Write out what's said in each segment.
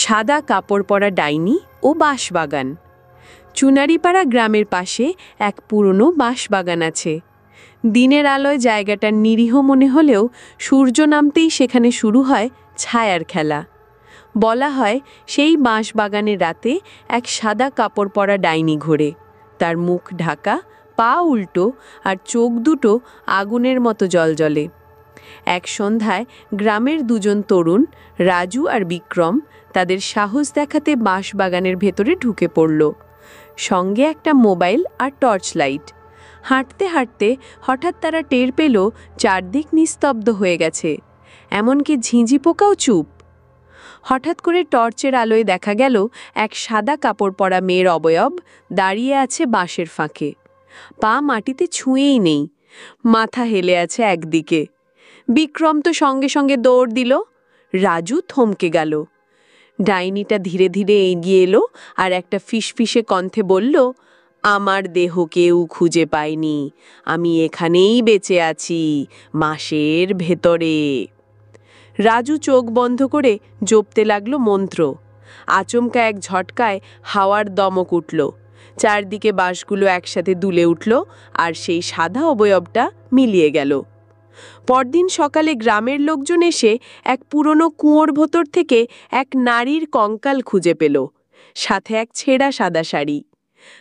সাদা কাপড় পরা ডাইনি ও বাঁশবাগান। চুনারিপাড়া গ্রামের পাশে এক পুরনো বাঁশবাগান আছে। দিনের আলোয় জায়গাটা নিরীহ মনে হলেও সূর্য নামতেই সেখানে শুরু হয় ছায়ার খেলা। বলা হয় সেই বাঁশবাগানের রাতে এক সাদা কাপড় পরা ডাইনি ঘোরে। তার মুখ ঢাকা, পা উল্টো আর চোখ দুটো আগুনের মতো জ্বলজ্বলে। এক সন্ধ্যায় গ্রামের দুজন তরুণ, রাজু আর বিক্রম, তাদের সাহস দেখাতে বাঁশবাগানের ভেতরে ঢুকে পড়ল। সঙ্গে একটা মোবাইল আর টর্চ লাইট। হাঁটতে হাঁটতে হঠাৎ তারা টের পেল চারদিক নিস্তব্ধ হয়ে গেছে, এমনকি ঝিঁঝি পোকাও চুপ। হঠাৎ করে টর্চের আলোয় দেখা গেল এক সাদা কাপড় পরা মেয়ের অবয়ব দাঁড়িয়ে আছে বাঁশের ফাঁকে। পা মাটিতে ছুঁয়েই নেই, মাথা হেলে আছে একদিকে। বিক্রম তো সঙ্গে সঙ্গে দৌড় দিল। রাজু থমকে গেল। ডাইনিটা ধীরে ধীরে এগিয়ে এলো আর একটা ফিসফিসে কণ্ঠে বলল, আমার দেহ কেউ খুঁজে পায়নি, আমি এখানেই বেঁচে আছি, মাসের ভেতরে। রাজু চোখ বন্ধ করে জপতে লাগলো মন্ত্র। আচমকা এক ঝটকায় হাওয়ার দমক উঠল। চারদিকে বাঁশগুলো একসাথে দুলে উঠল আর সেই সাদা অবয়বটা মিলিয়ে গেল। পরদিন সকালে গ্রামের লোকজন এসে এক পুরনো কুয়োর ভেতর থেকে এক নারীর কঙ্কাল খুঁজে পেল, সাথে এক ছেঁড়া সাদা শাড়ি।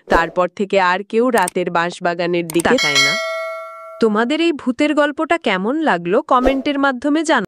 তারপর থেকে আর কেউ রাতের বাঁশবাগানের দিকে তাকায় না। তোমাদের এই ভূতের গল্পটা কেমন লাগলো কমেন্টের মাধ্যমে জানাও।